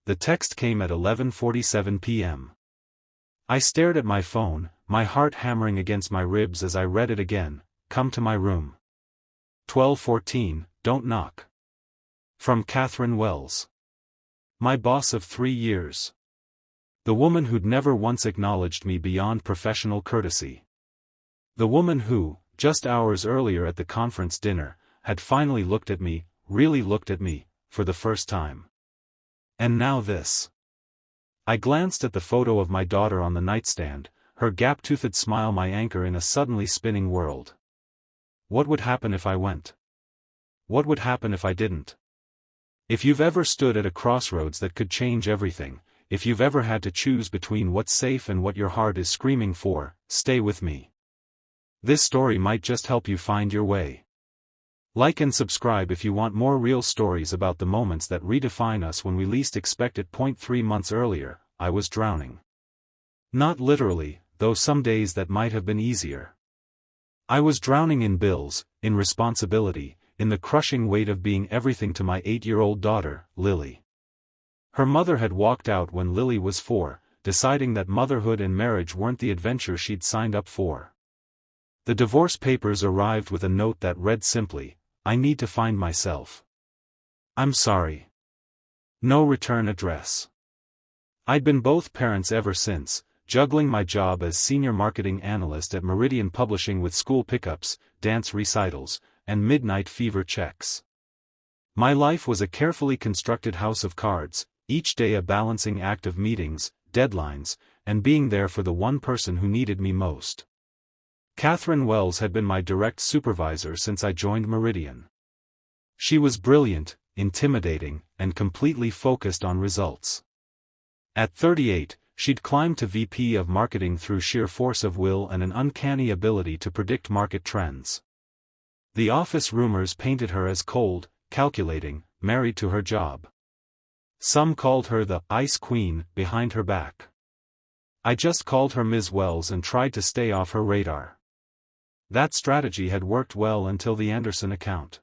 The text came at 11:47 p.m. I stared at my phone, my heart hammering against my ribs as I read it again. Come to my room. 12:14, don't knock. From Catherine Wells. My boss of 3 years. The woman who'd never once acknowledged me beyond professional courtesy. The woman who, just hours earlier at the conference dinner, had finally looked at me, really looked at me, for the first time. And now this. I glanced at the photo of my daughter on the nightstand, her gap-toothed smile my anchor in a suddenly spinning world. What would happen if I went? What would happen if I didn't? If you've ever stood at a crossroads that could change everything, if you've ever had to choose between what's safe and what your heart is screaming for, stay with me. This story might just help you find your way. Like and subscribe if you want more real stories about the moments that redefine us when we least expect it. 3 months earlier, I was drowning. Not literally, though some days that might have been easier. I was drowning in bills, in responsibility, in the crushing weight of being everything to my 8-year-old daughter, Lily. Her mother had walked out when Lily was 4, deciding that motherhood and marriage weren't the adventure she'd signed up for. The divorce papers arrived with a note that read simply, I need to find myself. I'm sorry. No return address. I'd been both parents ever since, juggling my job as senior marketing analyst at Meridian Publishing with school pickups, dance recitals, and midnight fever checks. My life was a carefully constructed house of cards, each day a balancing act of meetings, deadlines, and being there for the one person who needed me most. Catherine Wells had been my direct supervisor since I joined Meridian. She was brilliant, intimidating, and completely focused on results. At 38, she'd climbed to VP of marketing through sheer force of will and an uncanny ability to predict market trends. The office rumors painted her as cold, calculating, married to her job. Some called her the Ice Queen behind her back. I just called her Ms. Wells and tried to stay off her radar. That strategy had worked well until the Anderson account.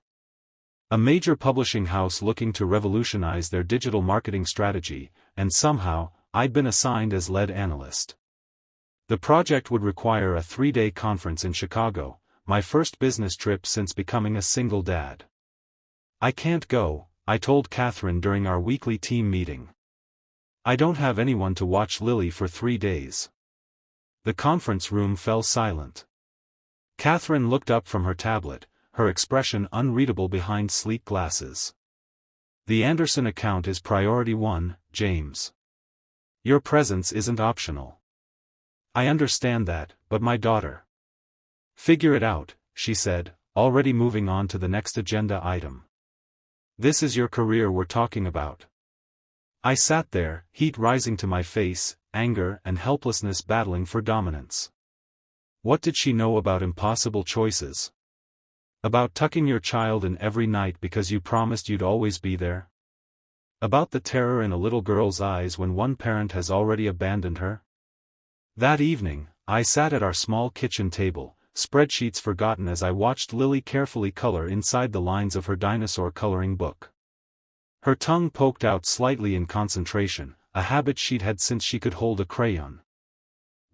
A major publishing house looking to revolutionize their digital marketing strategy, and somehow, I'd been assigned as lead analyst. The project would require a 3-day conference in Chicago, my first business trip since becoming a single dad. I can't go, I told Catherine during our weekly team meeting. I don't have anyone to watch Lily for 3 days. The conference room fell silent. Catherine looked up from her tablet, her expression unreadable behind sleek glasses. The Anderson account is priority 1, James. Your presence isn't optional. I understand that, but my daughter. Figure it out, she said, already moving on to the next agenda item. This is your career we're talking about. I sat there, heat rising to my face, anger and helplessness battling for dominance. What did she know about impossible choices? About tucking your child in every night because you promised you'd always be there? About the terror in a little girl's eyes when one parent has already abandoned her? That evening, I sat at our small kitchen table, spreadsheets forgotten as I watched Lily carefully color inside the lines of her dinosaur coloring book. Her tongue poked out slightly in concentration, a habit she'd had since she could hold a crayon.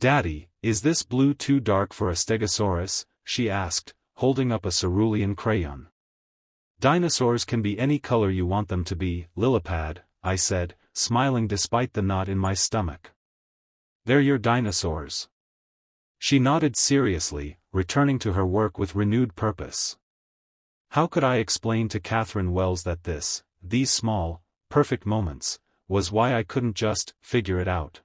Daddy, is this blue too dark for a Stegosaurus? She asked, holding up a cerulean crayon. Dinosaurs can be any color you want them to be, Lillipad, I said, smiling despite the knot in my stomach. They're your dinosaurs. She nodded seriously, returning to her work with renewed purpose. How could I explain to Catherine Wells that these small, perfect moments, was why I couldn't just figure it out?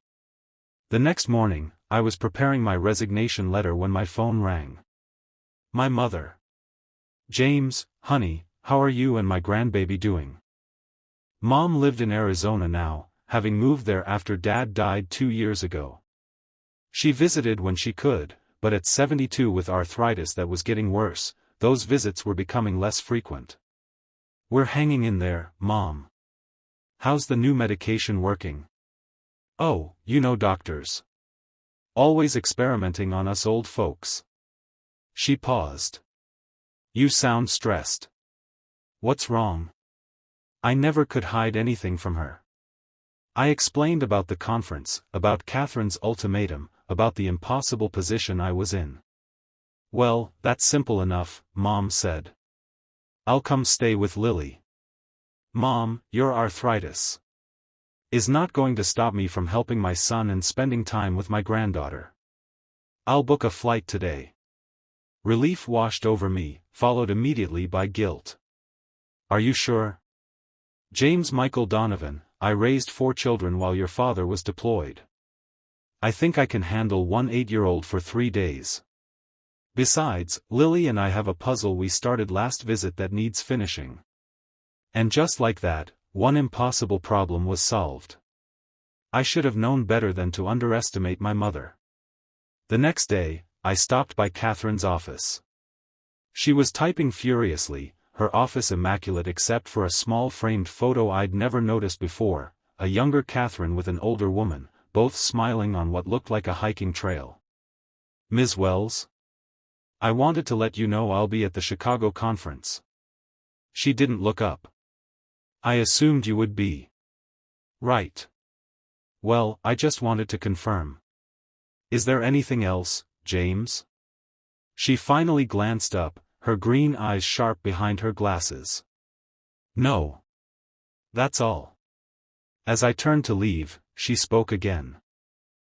The next morning, I was preparing my resignation letter when my phone rang. My mother. James, honey, how are you and my grandbaby doing? Mom lived in Arizona now, having moved there after Dad died 2 years ago. She visited when she could, but at 72 with arthritis that was getting worse, those visits were becoming less frequent. We're hanging in there, Mom. How's the new medication working? Oh, you know doctors. Always experimenting on us old folks. She paused. You sound stressed. What's wrong? I never could hide anything from her. I explained about the conference, about Catherine's ultimatum, about the impossible position I was in. "Well, that's simple enough," Mom said. "I'll come stay with Lily." "Mom, your arthritis is not going to stop me from helping my son and spending time with my granddaughter. I'll book a flight today." Relief washed over me, followed immediately by guilt. "Are you sure?" "James Michael Donovan, I raised 4 children while your father was deployed. I think I can handle one 8-year-old for 3 days. Besides, Lily and I have a puzzle we started last visit that needs finishing." And just like that, one impossible problem was solved. I should have known better than to underestimate my mother. The next day, I stopped by Catherine's office. She was typing furiously, her office immaculate except for a small framed photo I'd never noticed before, a younger Catherine with an older woman, both smiling on what looked like a hiking trail. "Ms. Wells? I wanted to let you know I'll be at the Chicago conference." She didn't look up. "I assumed you would be." "Right. Well, I just wanted to confirm. Is there anything else, James?" She finally glanced up, her green eyes sharp behind her glasses. "No. That's all." As I turned to leave, she spoke again.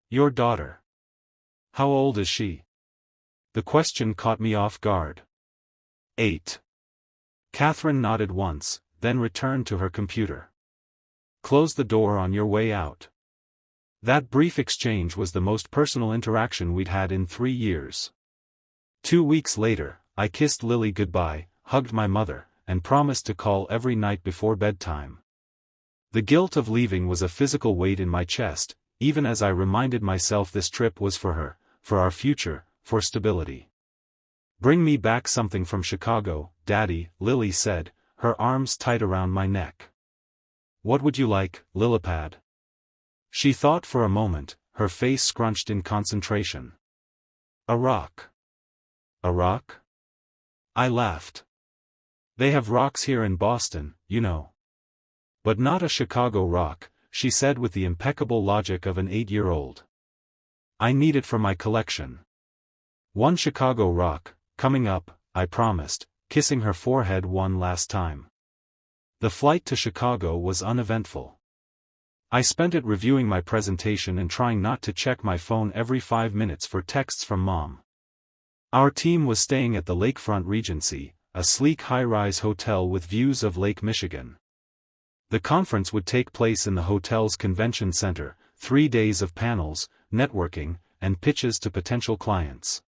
"Your daughter. How old is she?" The question caught me off guard. 8. Catherine nodded once, then returned to her computer. "Close the door on your way out." That brief exchange was the most personal interaction we'd had in 3 years. 2 weeks later, I kissed Lily goodbye, hugged my mother, and promised to call every night before bedtime. The guilt of leaving was a physical weight in my chest, even as I reminded myself this trip was for her, for our future, for stability. "Bring me back something from Chicago, Daddy," Lily said, her arms tight around my neck. "What would you like, Lilipad?" She thought for a moment, her face scrunched in concentration. "A rock." "A rock?" I laughed. "They have rocks here in Boston, you know." "But not a Chicago rock," she said with the impeccable logic of an 8-year-old. "I need it for my collection." "One Chicago rock, coming up," I promised, kissing her forehead one last time. The flight to Chicago was uneventful. I spent it reviewing my presentation and trying not to check my phone every 5 minutes for texts from Mom. Our team was staying at the Lakefront Regency, a sleek high-rise hotel with views of Lake Michigan. The conference would take place in the hotel's convention center, 3 days of panels, networking, and pitches to potential clients.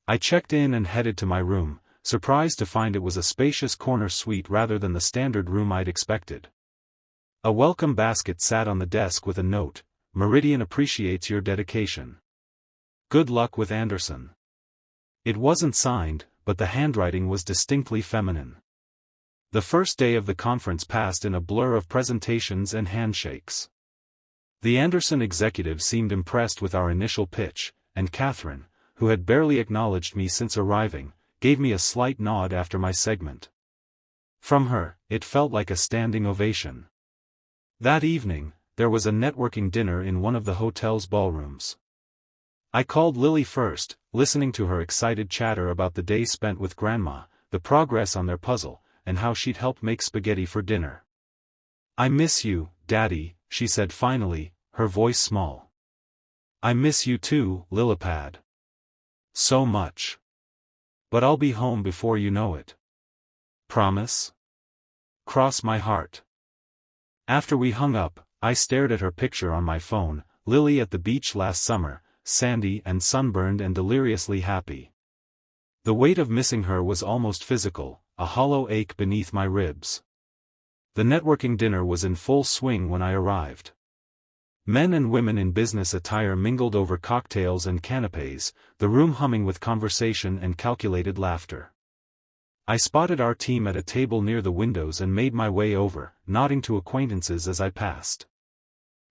I checked in and headed to my room, surprised to find it was a spacious corner suite rather than the standard room I'd expected. A welcome basket sat on the desk with a note, "Meridian appreciates your dedication. Good luck with Anderson." It wasn't signed, but the handwriting was distinctly feminine. The first day of the conference passed in a blur of presentations and handshakes. The Anderson executive seemed impressed with our initial pitch, and Catherine, who had barely acknowledged me since arriving, gave me a slight nod after my segment. From her, it felt like a standing ovation. That evening, there was a networking dinner in one of the hotel's ballrooms. I called Lily first, listening to her excited chatter about the day spent with Grandma, the progress on their puzzle, and how she'd helped make spaghetti for dinner. "I miss you, Daddy," she said finally, her voice small. "I miss you too, Lilipad. So much. But I'll be home before you know it. Promise?" "Cross my heart." After we hung up, I stared at her picture on my phone, Lily at the beach last summer, sandy and sunburned and deliriously happy. The weight of missing her was almost physical, a hollow ache beneath my ribs. The networking dinner was in full swing when I arrived. Men and women in business attire mingled over cocktails and canapés, the room humming with conversation and calculated laughter. I spotted our team at a table near the windows and made my way over, nodding to acquaintances as I passed.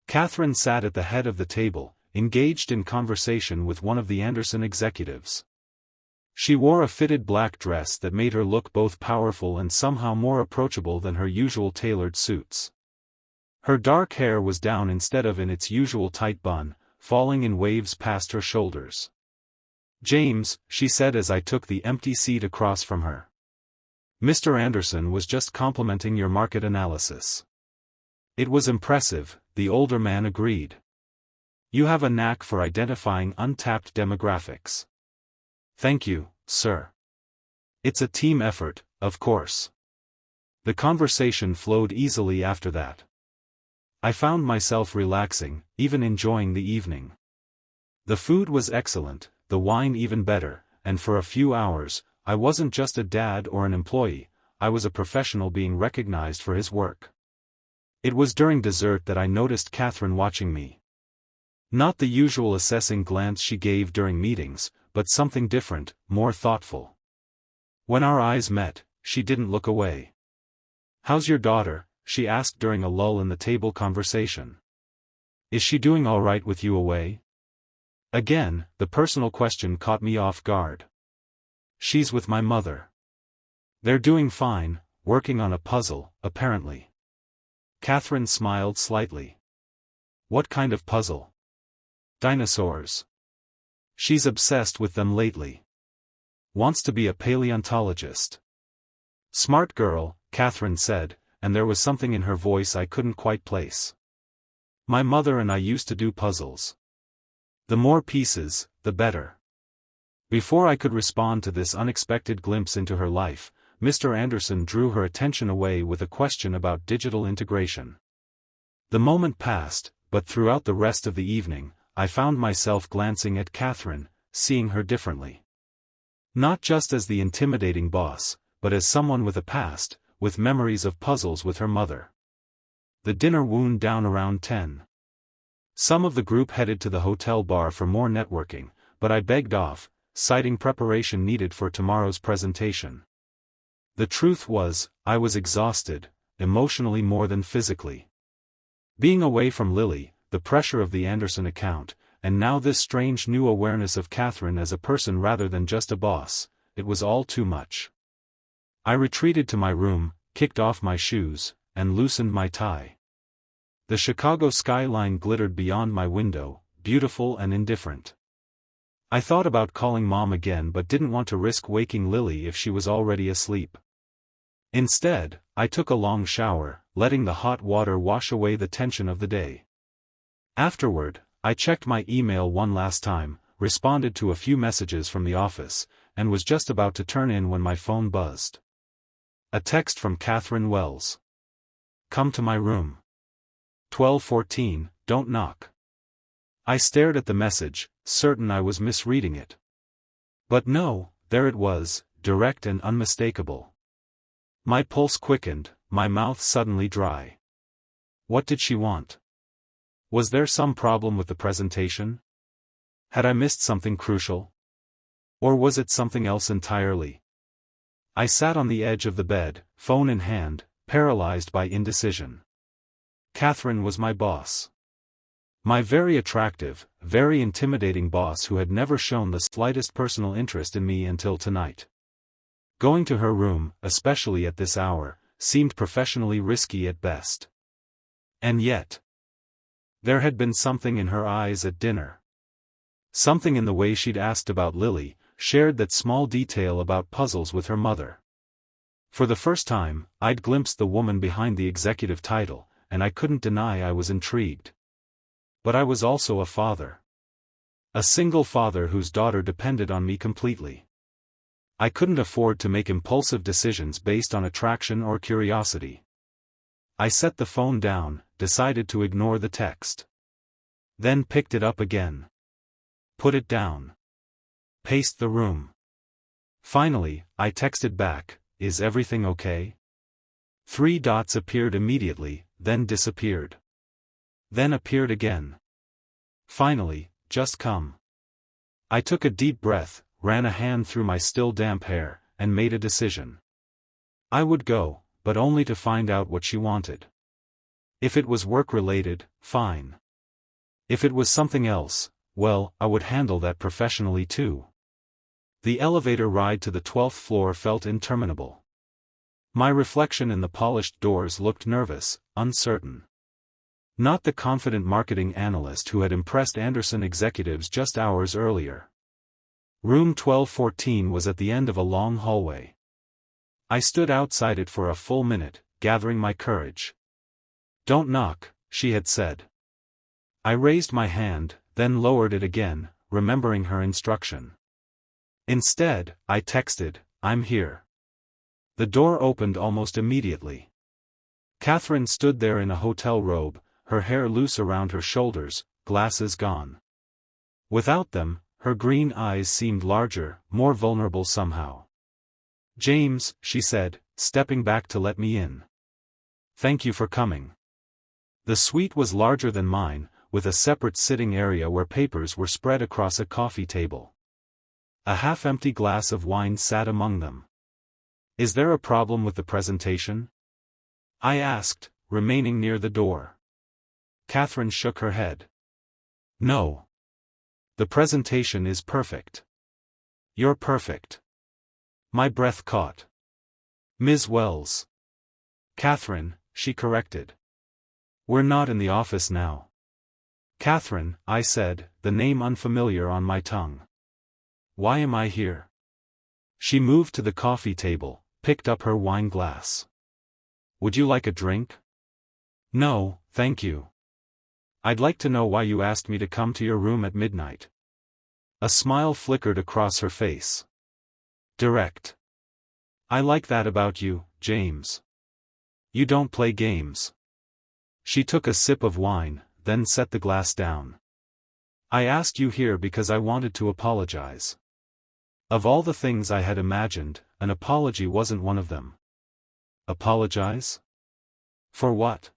Catherine sat at the head of the table, engaged in conversation with one of the Anderson executives. She wore a fitted black dress that made her look both powerful and somehow more approachable than her usual tailored suits. Her dark hair was down instead of in its usual tight bun, falling in waves past her shoulders. "James," she said as I took the empty seat across from her. "Mr. Anderson was just complimenting your market analysis." It was impressive, the older man agreed. "You have a knack for identifying untapped demographics." "Thank you, sir. It's a team effort, of course." The conversation flowed easily after that. I found myself relaxing, even enjoying the evening. The food was excellent, the wine even better, and for a few hours, I wasn't just a dad or an employee, I was a professional being recognized for his work. It was during dessert that I noticed Catherine watching me. Not the usual assessing glance she gave during meetings, but something different, more thoughtful. When our eyes met, she didn't look away. "How's your daughter?" she asked during a lull in the table conversation. "Is she doing all right with you away?" Again, the personal question caught me off guard. "She's with my mother. They're doing fine, working on a puzzle, apparently." Catherine smiled slightly. "What kind of puzzle?" "Dinosaurs. She's obsessed with them lately. Wants to be a paleontologist." "Smart girl," Catherine said, and there was something in her voice I couldn't quite place. "My mother and I used to do puzzles. The more pieces, the better." Before I could respond to this unexpected glimpse into her life, Mr. Anderson drew her attention away with a question about digital integration. The moment passed, but throughout the rest of the evening, I found myself glancing at Catherine, seeing her differently. Not just as the intimidating boss, but as someone with a past, with memories of puzzles with her mother. The dinner wound down around 10. Some of the group headed to the hotel bar for more networking, but I begged off, citing preparation needed for tomorrow's presentation. The truth was, I was exhausted, emotionally more than physically. Being away from Lily, the pressure of the Anderson account, and now this strange new awareness of Catherine as a person rather than just a boss, it was all too much. I retreated to my room, kicked off my shoes, and loosened my tie. The Chicago skyline glittered beyond my window, beautiful and indifferent. I thought about calling Mom again but didn't want to risk waking Lily if she was already asleep. Instead, I took a long shower, letting the hot water wash away the tension of the day. Afterward, I checked my email one last time, responded to a few messages from the office, and was just about to turn in when my phone buzzed. A text from Catherine Wells. "Come to my room. 12:14, don't knock." I stared at the message, certain I was misreading it. But no, there it was, direct and unmistakable. My pulse quickened, my mouth suddenly dry. What did she want? Was there some problem with the presentation? Had I missed something crucial? Or was it something else entirely? I sat on the edge of the bed, phone in hand, paralyzed by indecision. Catherine was my boss. My very attractive, very intimidating boss who had never shown the slightest personal interest in me until tonight. Going to her room, especially at this hour, seemed professionally risky at best. And yet, there had been something in her eyes at dinner. Something in the way she'd asked about Lily, shared that small detail about puzzles with her mother. For the first time, I'd glimpsed the woman behind the executive title, and I couldn't deny I was intrigued. But I was also a father. A single father whose daughter depended on me completely. I couldn't afford to make impulsive decisions based on attraction or curiosity. I set the phone down, decided to ignore the text. Then picked it up again. Put it down. Paced the room. Finally, I texted back, "Is everything okay?" 3 dots appeared immediately, then disappeared. Then appeared again. Finally, "Just come." I took a deep breath, ran a hand through my still damp hair, and made a decision. I would go, but only to find out what she wanted. If it was work-related, fine. If it was something else, well, I would handle that professionally too. The elevator ride to the 12th floor felt interminable. My reflection in the polished doors looked nervous, uncertain. Not the confident marketing analyst who had impressed Anderson executives just hours earlier. Room 1214 was at the end of a long hallway. I stood outside it for a full minute, gathering my courage. "Don't knock," she had said. I raised my hand, then lowered it again, remembering her instruction. Instead, I texted, "I'm here." The door opened almost immediately. Catherine stood there in a hotel robe, her hair loose around her shoulders, glasses gone. Without them, her green eyes seemed larger, more vulnerable somehow. "James," she said, stepping back to let me in. "Thank you for coming." The suite was larger than mine, with a separate sitting area where papers were spread across a coffee table. A half-empty glass of wine sat among them. "Is there a problem with the presentation?" I asked, remaining near the door. Catherine shook her head. "No. The presentation is perfect. You're perfect." My breath caught. "Ms. Wells." "Catherine," she corrected. "We're not in the office now." "Catherine," I said, the name unfamiliar on my tongue. "Why am I here?" She moved to the coffee table, picked up her wine glass. "Would you like a drink?" "No, thank you. I'd like to know why you asked me to come to your room at midnight." A smile flickered across her face. "Direct. I like that about you, James. You don't play games." She took a sip of wine, then set the glass down. "I asked you here because I wanted to apologize." Of all the things I had imagined, an apology wasn't one of them. Apologize? For what?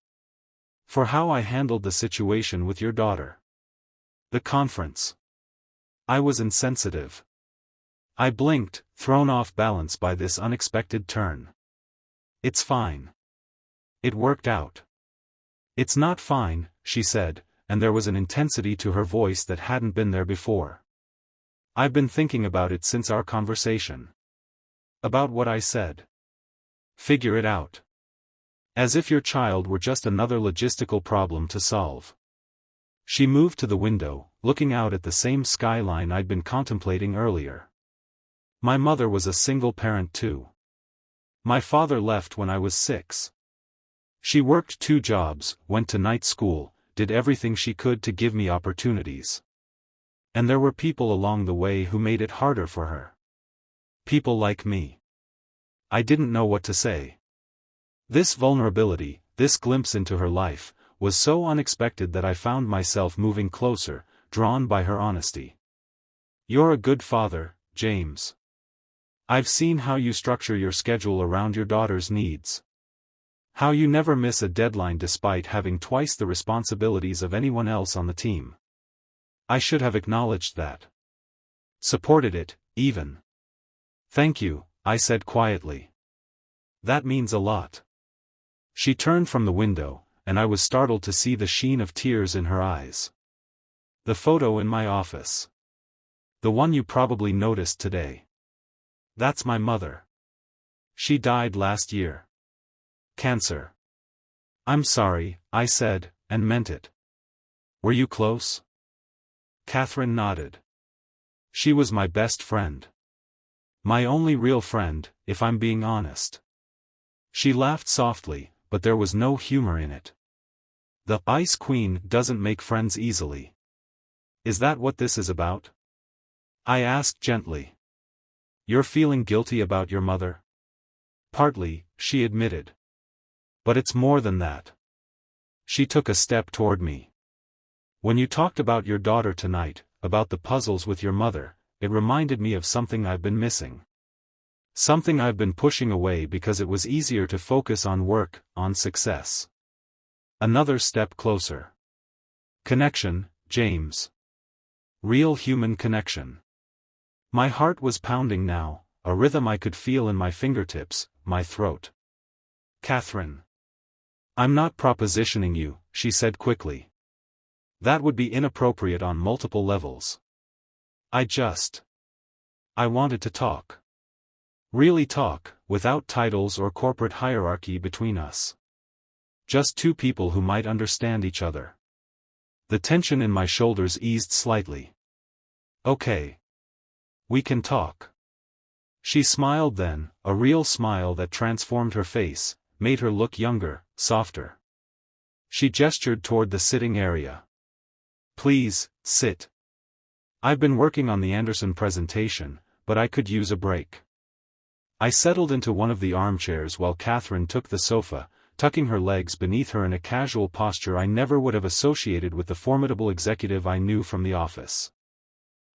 For how I handled the situation with your daughter. The conference. I was insensitive. I blinked, thrown off balance by this unexpected turn. "It's fine. It worked out." "It's not fine," she said, and there was an intensity to her voice that hadn't been there before. "I've been thinking about it since our conversation." "About what I said?" "Figure it out. As if your child were just another logistical problem to solve." She moved to the window, looking out at the same skyline I'd been contemplating earlier. "My mother was a single parent too. My father left when I was 6. She worked 2 jobs, went to night school, did everything she could to give me opportunities. And there were people along the way who made it harder for her. People like me." I didn't know what to say. This vulnerability, this glimpse into her life, was so unexpected that I found myself moving closer, drawn by her honesty. "You're a good father, James. I've seen how you structure your schedule around your daughter's needs. How you never miss a deadline despite having twice the responsibilities of anyone else on the team. I should have acknowledged that. Supported it, even." "Thank you," I said quietly. "That means a lot." She turned from the window, and I was startled to see the sheen of tears in her eyes. "The photo in my office. The one you probably noticed today. That's my mother. She died last year. Cancer." "I'm sorry," I said, and meant it. "Were you close?" Catherine nodded. "She was my best friend. My only real friend, if I'm being honest." She laughed softly, but there was no humor in it. "The Ice Queen doesn't make friends easily. Is that what this is about?" I asked gently. "You're feeling guilty about your mother?" "Partly," she admitted. "But it's more than that." She took a step toward me. "When you talked about your daughter tonight, about the puzzles with your mother, it reminded me of something I've been missing. Something I've been pushing away because it was easier to focus on work, on success." Another step closer. "Connection, James. Real human connection." My heart was pounding now, a rhythm I could feel in my fingertips, my throat. "Catherine. I'm not propositioning you," she said quickly. "That would be inappropriate on multiple levels. I wanted to talk. Really talk, without titles or corporate hierarchy between us. Just two people who might understand each other. The tension in my shoulders eased slightly. Okay. We can talk. She smiled then, a real smile that transformed her face, made her look younger, softer. She gestured toward the sitting area. Please, sit. I've been working on the Anderson presentation, but I could use a break. I settled into one of the armchairs while Catherine took the sofa, tucking her legs beneath her in a casual posture I never would have associated with the formidable executive I knew from the office.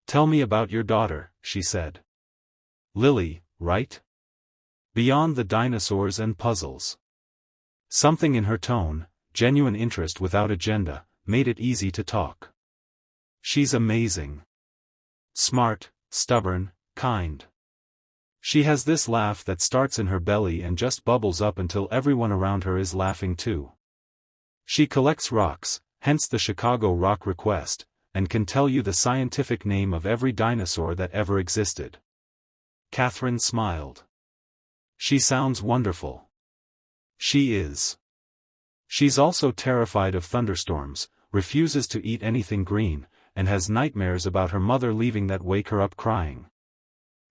Tell me about your daughter, she said. Lily, right? Beyond the dinosaurs and puzzles. Something in her tone, genuine interest without agenda, made it easy to talk. She's amazing. Smart, stubborn, kind. She has this laugh that starts in her belly and just bubbles up until everyone around her is laughing too. She collects rocks, hence the Chicago rock request, and can tell you the scientific name of every dinosaur that ever existed. Catherine smiled. She sounds wonderful. She is. She's also terrified of thunderstorms, refuses to eat anything green, and has nightmares about her mother leaving that wake her up crying.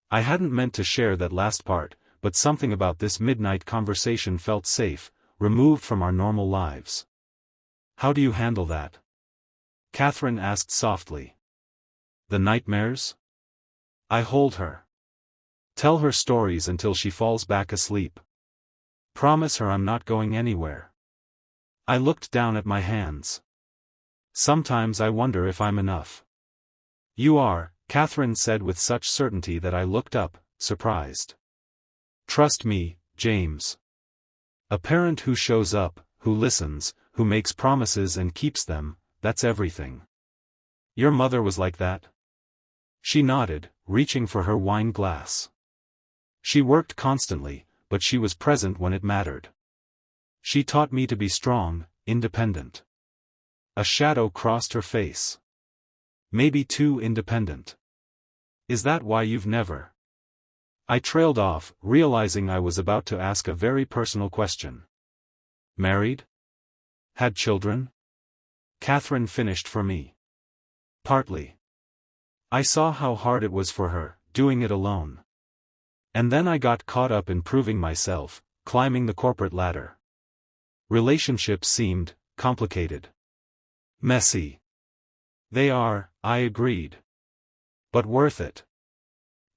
I hadn't meant to share that last part, but something about this midnight conversation felt safe, removed from our normal lives. How do you handle that? Catherine asked softly. The nightmares? I hold her. Tell her stories until she falls back asleep. Promise her I'm not going anywhere. I looked down at my hands. Sometimes I wonder if I'm enough. You are, Catherine said with such certainty that I looked up, surprised. Trust me, James. A parent who shows up, who listens, who makes promises and keeps them, that's everything. Your mother was like that? She nodded, reaching for her wine glass. She worked constantly, but she was present when it mattered. She taught me to be strong, independent. A shadow crossed her face. Maybe too independent. Is that why you've never? I trailed off, realizing I was about to ask a very personal question. Married? Had children? Catherine finished for me. Partly. I saw how hard it was for her, doing it alone. And then I got caught up in proving myself, climbing the corporate ladder. Relationships seemed complicated. Messy. They are, I agreed. But worth it.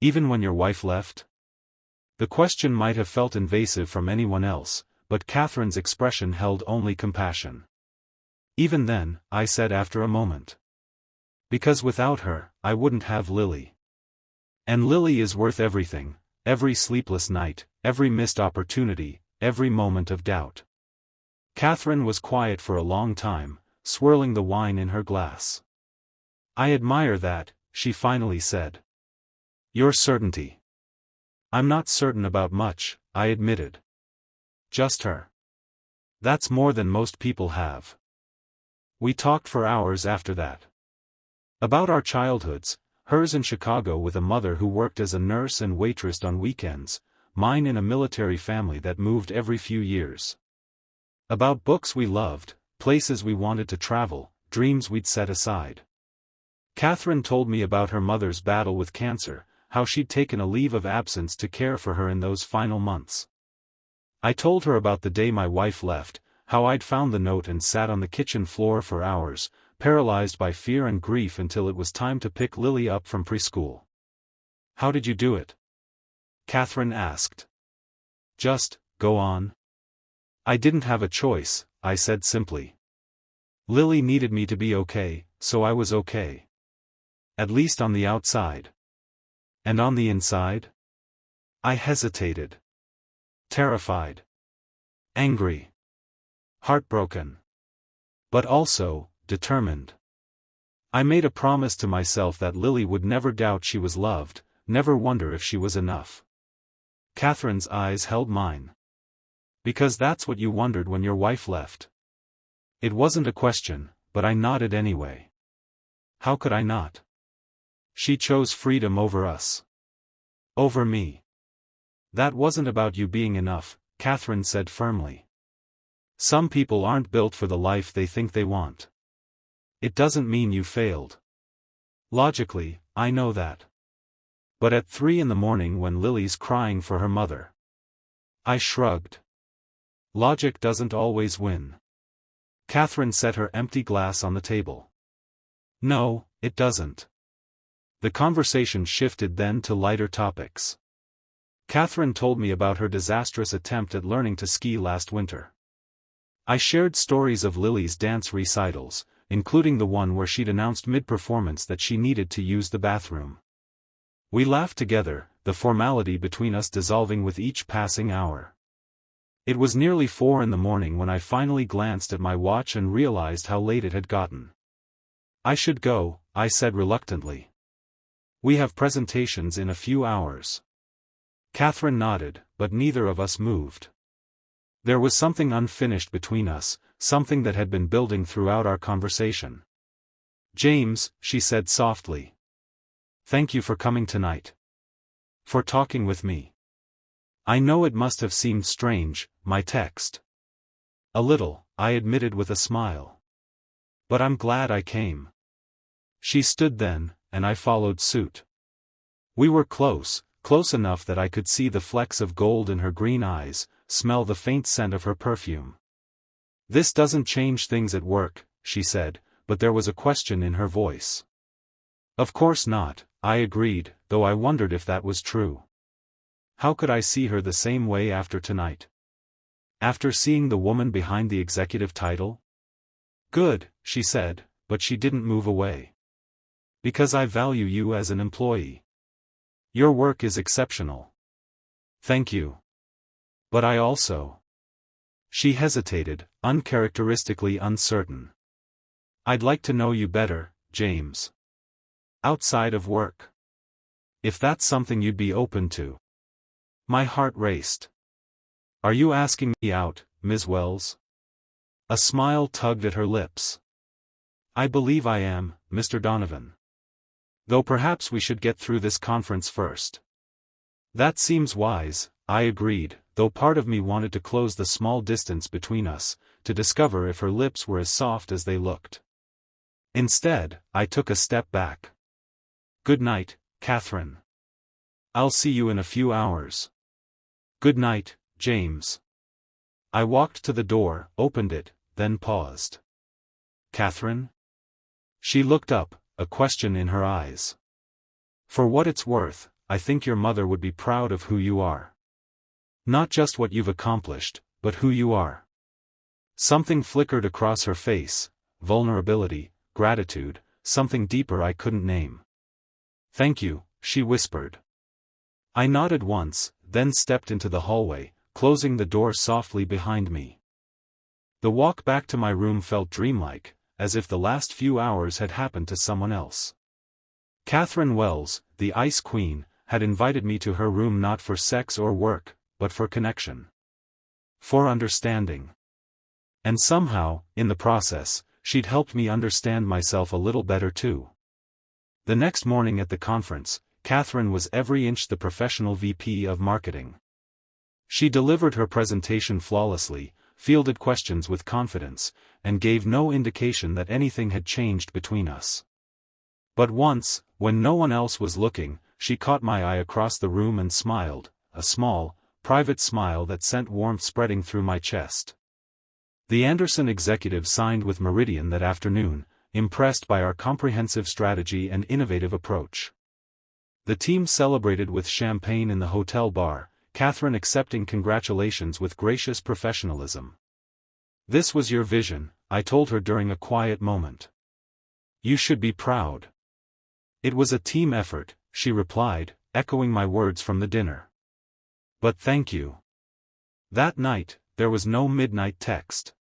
Even when your wife left? The question might have felt invasive from anyone else, but Catherine's expression held only compassion. Even then, I said after a moment. Because without her, I wouldn't have Lily. And Lily is worth everything, every sleepless night, every missed opportunity, every moment of doubt. Catherine was quiet for a long time, swirling the wine in her glass. I admire that, she finally said. Your certainty. I'm not certain about much, I admitted. Just her. That's more than most people have. We talked for hours after that. About our childhoods, hers in Chicago with a mother who worked as a nurse and waitress on weekends, mine in a military family that moved every few years. About books we loved, places we wanted to travel, dreams we'd set aside. Catherine told me about her mother's battle with cancer, how she'd taken a leave of absence to care for her in those final months. I told her about the day my wife left, how I'd found the note and sat on the kitchen floor for hours, paralyzed by fear and grief until it was time to pick Lily up from preschool. How did you do it? Catherine asked. Just, go on. I didn't have a choice, I said simply. Lily needed me to be okay, so I was okay. At least on the outside. And on the inside? I hesitated. Terrified. Angry. Heartbroken. But also, determined. I made a promise to myself that Lily would never doubt she was loved, never wonder if she was enough. Catherine's eyes held mine. Because that's what you wondered when your wife left. It wasn't a question, but I nodded anyway. How could I not? She chose freedom over us. Over me. That wasn't about you being enough, Catherine said firmly. Some people aren't built for the life they think they want. It doesn't mean you failed. Logically, I know that. But at 3 in the morning when Lily's crying for her mother. I shrugged. Logic doesn't always win. Catherine set her empty glass on the table. No, it doesn't. The conversation shifted then to lighter topics. Catherine told me about her disastrous attempt at learning to ski last winter. I shared stories of Lily's dance recitals, including the one where she'd announced mid-performance that she needed to use the bathroom. We laughed together, the formality between us dissolving with each passing hour. It was nearly 4 in the morning when I finally glanced at my watch and realized how late it had gotten. I should go, I said reluctantly. We have presentations in a few hours. Catherine nodded, but neither of us moved. There was something unfinished between us, something that had been building throughout our conversation. James, she said softly. Thank you for coming tonight. For talking with me. I know it must have seemed strange, my text. A little, I admitted with a smile. But I'm glad I came. She stood then, and I followed suit. We were close enough that I could see the flecks of gold in her green eyes, smell the faint scent of her perfume. This doesn't change things at work, she said, but there was a question in her voice. Of course not, I agreed, though I wondered if that was true. How could I see her the same way after tonight? After seeing the woman behind the executive title? Good, she said, but she didn't move away. Because I value you as an employee. Your work is exceptional. Thank you. But I also. She hesitated, uncharacteristically uncertain. I'd like to know you better, James. Outside of work. If that's something you'd be open to. My heart raced. Are you asking me out, Ms. Wells? A smile tugged at her lips. I believe I am, Mr. Donovan. Though perhaps we should get through this conference first. That seems wise, I agreed, though part of me wanted to close the small distance between us, to discover if her lips were as soft as they looked. Instead, I took a step back. Good night, Catherine. I'll see you in a few hours. Good night, James. I walked to the door, opened it, then paused. Catherine? She looked up, a question in her eyes. For what it's worth, I think your mother would be proud of who you are. Not just what you've accomplished, but who you are. Something flickered across her face, vulnerability, gratitude, something deeper I couldn't name. Thank you, she whispered. I nodded once, then stepped into the hallway, closing the door softly behind me. The walk back to my room felt dreamlike, as if the last few hours had happened to someone else. Catherine Wells, the Ice Queen, had invited me to her room not for sex or work, but for connection. For understanding. And somehow, in the process, she'd helped me understand myself a little better too. The next morning at the conference, Catherine was every inch the professional VP of marketing. She delivered her presentation flawlessly, fielded questions with confidence, and gave no indication that anything had changed between us. But once, when no one else was looking, she caught my eye across the room and smiled, a small, private smile that sent warmth spreading through my chest. The Anderson executive signed with Meridian that afternoon, impressed by our comprehensive strategy and innovative approach. The team celebrated with champagne in the hotel bar, Catherine accepting congratulations with gracious professionalism. This was your vision, I told her during a quiet moment. You should be proud. It was a team effort, she replied, echoing my words from the dinner. But thank you. That night, there was no midnight text.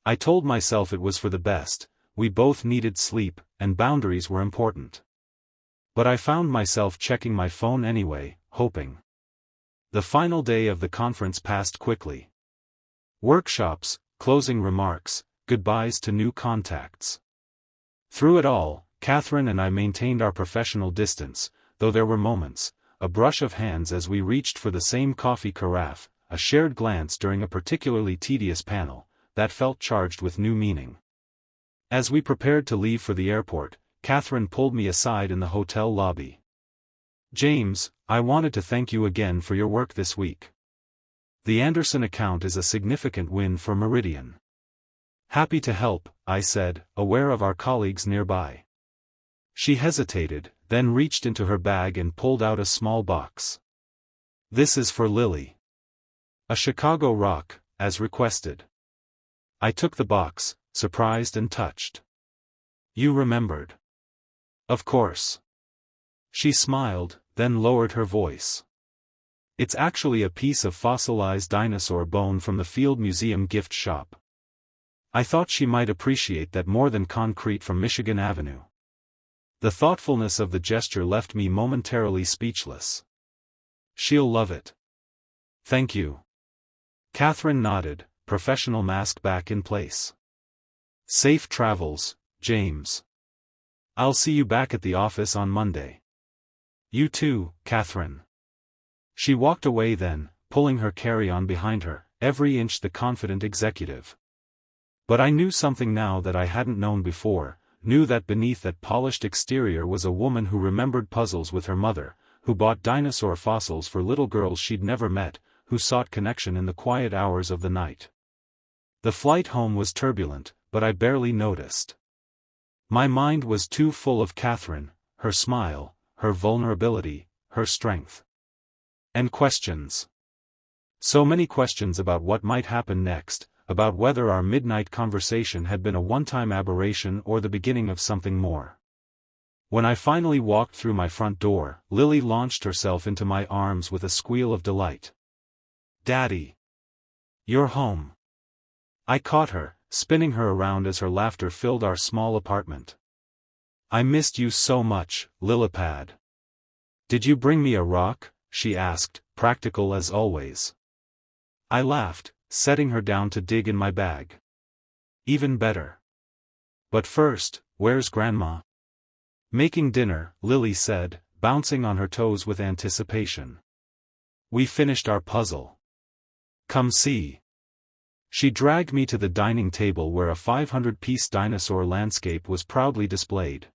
I told myself it was for the best, we both needed sleep, and boundaries were important. But I found myself checking my phone anyway, hoping. The final day of the conference passed quickly. Workshops, closing remarks, goodbyes to new contacts. Through it all, Catherine and I maintained our professional distance, though there were moments, a brush of hands as we reached for the same coffee carafe, a shared glance during a particularly tedious panel, that felt charged with new meaning. As we prepared to leave for the airport, Catherine pulled me aside in the hotel lobby. "James, I wanted to thank you again for your work this week. The Anderson account is a significant win for Meridian." "Happy to help," I said, aware of our colleagues nearby. She hesitated, then reached into her bag and pulled out a small box. "This is for Lily. A Chicago rock, as requested." I took the box, surprised and touched. "You remembered." "Of course." She smiled, then lowered her voice. "It's actually a piece of fossilized dinosaur bone from the Field Museum gift shop. I thought she might appreciate that more than concrete from Michigan Avenue." The thoughtfulness of the gesture left me momentarily speechless. "She'll love it." "Thank you." Catherine nodded, professional mask back in place. "Safe travels, James. I'll see you back at the office on Monday." "You too, Catherine." She walked away then, pulling her carry-on behind her, every inch the confident executive. But I knew something now that I hadn't known before, knew that beneath that polished exterior was a woman who remembered puzzles with her mother, who bought dinosaur fossils for little girls she'd never met, who sought connection in the quiet hours of the night. The flight home was turbulent, but I barely noticed. My mind was too full of Catherine, her smile, her vulnerability, her strength. And questions. So many questions about what might happen next, about whether our midnight conversation had been a one-time aberration or the beginning of something more. When I finally walked through my front door, Lily launched herself into my arms with a squeal of delight. "Daddy! You're home!" I caught her, spinning her around as her laughter filled our small apartment. "I missed you so much, Lillipad." "Did you bring me a rock?" she asked, practical as always. I laughed, setting her down to dig in my bag. "Even better. But first, where's Grandma?" "Making dinner," Lily said, bouncing on her toes with anticipation. "We finished our puzzle. Come see." She dragged me to the dining table where a 500-piece dinosaur landscape was proudly displayed.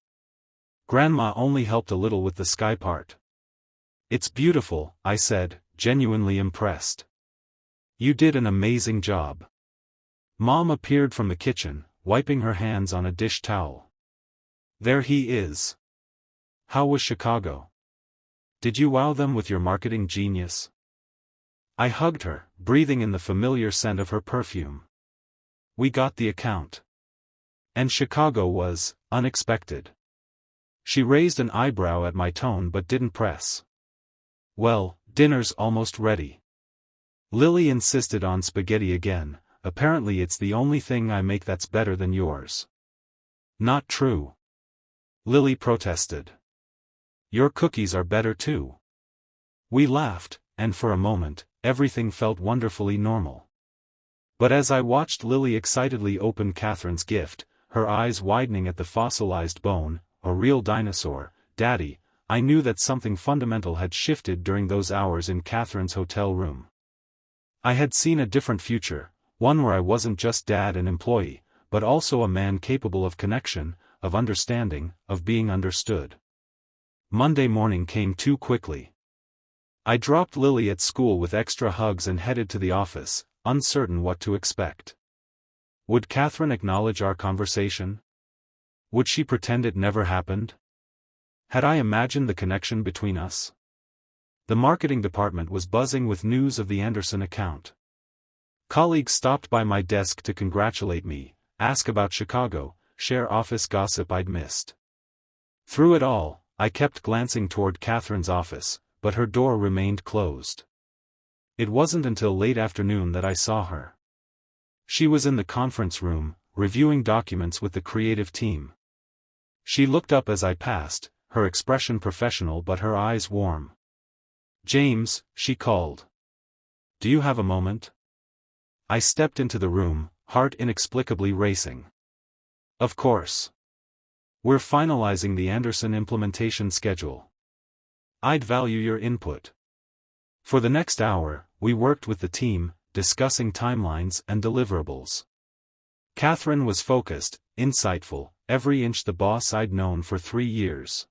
Grandma only helped a little with the sky part. "It's beautiful," I said, genuinely impressed. "You did an amazing job." Mom appeared from the kitchen, wiping her hands on a dish towel. "There he is. How was Chicago? Did you wow them with your marketing genius?" I hugged her, breathing in the familiar scent of her perfume. "We got the account. And Chicago was unexpected." She raised an eyebrow at my tone but didn't press. "Well, dinner's almost ready." Lily insisted on spaghetti again. "Apparently it's the only thing I make that's better than yours." "Not true." Lily protested. "Your cookies are better too." We laughed, and for a moment, everything felt wonderfully normal. But as I watched Lily excitedly open Catherine's gift, her eyes widening at the fossilized bone, a real dinosaur, "Daddy," I knew that something fundamental had shifted during those hours in Catherine's hotel room. I had seen a different future, one where I wasn't just dad and employee, but also a man capable of connection, of understanding, of being understood. Monday morning came too quickly. I dropped Lily at school with extra hugs and headed to the office, uncertain what to expect. Would Catherine acknowledge our conversation? Would she pretend it never happened? Had I imagined the connection between us? The marketing department was buzzing with news of the Anderson account. Colleagues stopped by my desk to congratulate me, ask about Chicago, share office gossip I'd missed. Through it all, I kept glancing toward Catherine's office, but her door remained closed. It wasn't until late afternoon that I saw her. She was in the conference room, reviewing documents with the creative team. She looked up as I passed, her expression professional but her eyes warm. "James," she called. "Do you have a moment?" I stepped into the room, heart inexplicably racing. "Of course. We're finalizing the Anderson implementation schedule. I'd value your input." For the next hour, we worked with the team, discussing timelines and deliverables. Catherine was focused, insightful, every inch the boss I'd known for 3 years.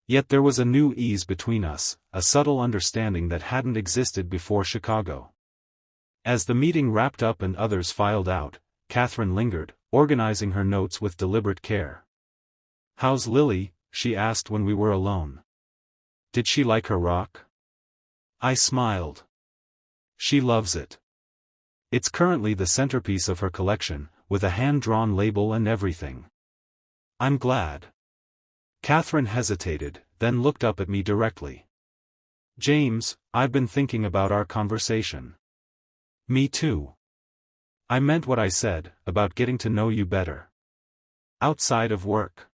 Yet there was a new ease between us, a subtle understanding that hadn't existed before Chicago. As the meeting wrapped up and others filed out, Catherine lingered, organizing her notes with deliberate care. "How's Lily?" she asked when we were alone. "Did she like her rock?" I smiled. "She loves it. It's currently the centerpiece of her collection, with a hand-drawn label and everything." "I'm glad." Catherine hesitated, then looked up at me directly. "James, I've been thinking about our conversation." "Me too. I meant what I said, about getting to know you better. Outside of work."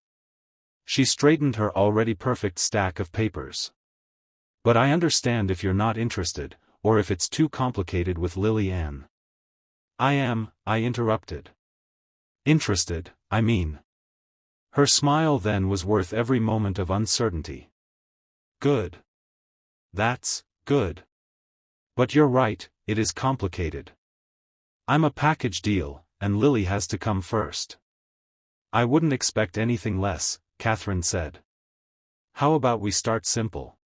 She straightened her already perfect stack of papers. "But I understand if you're not interested, or if it's too complicated with Lily Ann." "I am," I interrupted. "Interested, I mean." Her smile then was worth every moment of uncertainty. "Good. That's good. But you're right, it is complicated. I'm a package deal, and Lily has to come first." "I wouldn't expect anything less," Catherine said. "How about we start simple?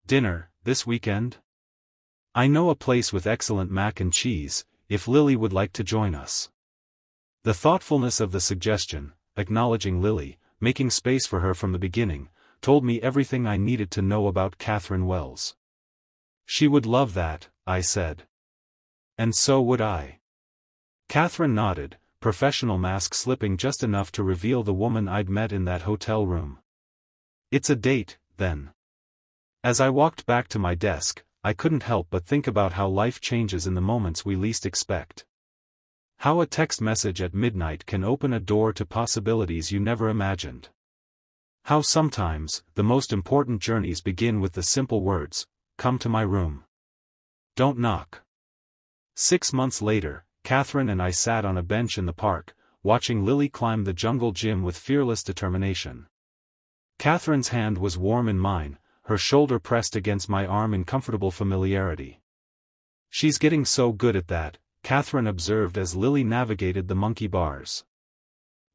Dinner, this weekend? I know a place with excellent mac and cheese, if Lily would like to join us." The thoughtfulness of the suggestion, acknowledging Lily, making space for her from the beginning, told me everything I needed to know about Catherine Wells. "She would love that," I said. "And so would I." Catherine nodded, professional mask slipping just enough to reveal the woman I'd met in that hotel room. "It's a date, then." As I walked back to my desk, I couldn't help but think about how life changes in the moments we least expect. How a text message at midnight can open a door to possibilities you never imagined. How sometimes, the most important journeys begin with the simple words, "Come to my room. Don't knock." 6 months later, Catherine and I sat on a bench in the park, watching Lily climb the jungle gym with fearless determination. Catherine's hand was warm in mine, her shoulder pressed against my arm in comfortable familiarity. "She's getting so good at that," Catherine observed as Lily navigated the monkey bars.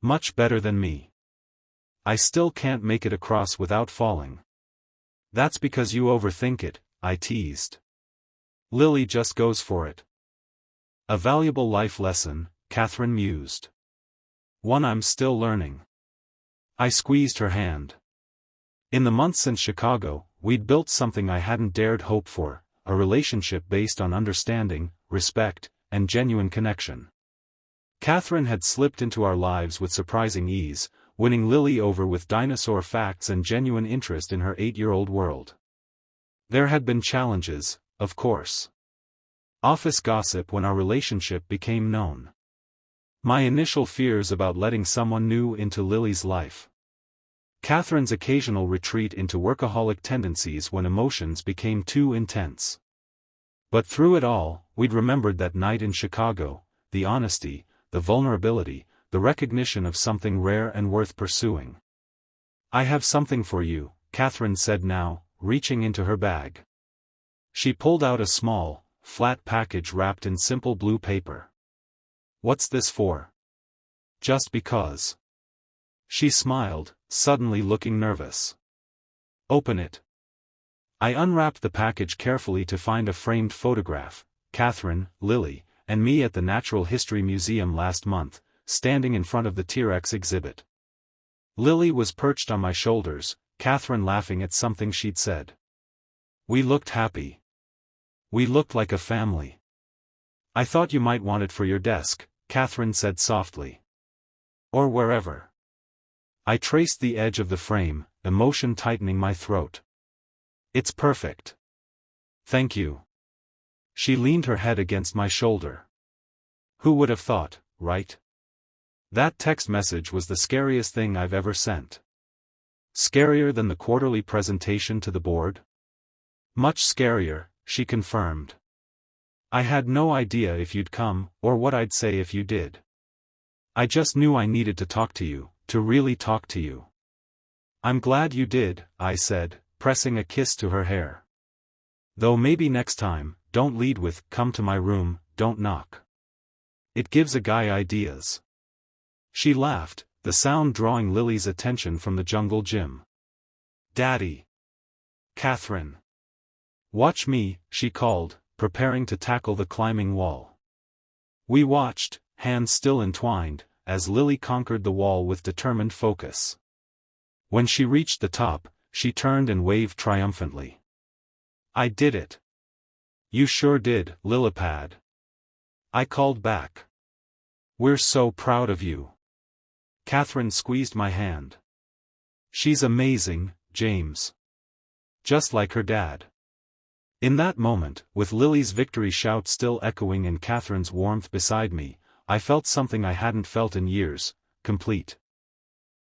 "Much better than me. I still can't make it across without falling." "That's because you overthink it," I teased. "Lily just goes for it." "A valuable life lesson," Catherine mused. "One I'm still learning." I squeezed her hand. In the months since Chicago, we'd built something I hadn't dared hope for, a relationship based on understanding, respect, and genuine connection. Catherine had slipped into our lives with surprising ease, winning Lily over with dinosaur facts and genuine interest in her 8-year-old world. There had been challenges, of course. Office gossip when our relationship became known. My initial fears about letting someone new into Lily's life. Catherine's occasional retreat into workaholic tendencies when emotions became too intense. But through it all, we'd remembered that night in Chicago, the honesty, the vulnerability, the recognition of something rare and worth pursuing. "I have something for you," Catherine said now, reaching into her bag. She pulled out a small, flat package wrapped in simple blue paper. "What's this for?" "Just because." She smiled, suddenly looking nervous. "Open it." I unwrapped the package carefully to find a framed photograph, Catherine, Lily, and me at the Natural History Museum last month, standing in front of the T-Rex exhibit. Lily was perched on my shoulders, Catherine laughing at something she'd said. We looked happy. We looked like a family. "I thought you might want it for your desk," Catherine said softly. "Or wherever." I traced the edge of the frame, emotion tightening my throat. "It's perfect. Thank you." She leaned her head against my shoulder. Who would have thought, right? That text message was the scariest thing I've ever sent. Scarier than the quarterly presentation to the board? Much scarier, she confirmed. "I had no idea if you'd come, or what I'd say if you did. I just knew I needed to talk to you, to really talk to you." "I'm glad you did," I said, pressing a kiss to her hair. Though maybe next time, don't lead with, come to my room, don't knock. It gives a guy ideas. She laughed, the sound drawing Lily's attention from the jungle gym. Daddy. Catherine. Watch me, she called, preparing to tackle the climbing wall. We watched, hands still entwined, as Lily conquered the wall with determined focus. When she reached the top, she turned and waved triumphantly. I did it. You sure did, Lilipad. I called back. We're so proud of you. Catherine squeezed my hand. She's amazing, James. Just like her dad. In that moment, with Lily's victory shout still echoing and Catherine's warmth beside me, I felt something I hadn't felt in years, complete.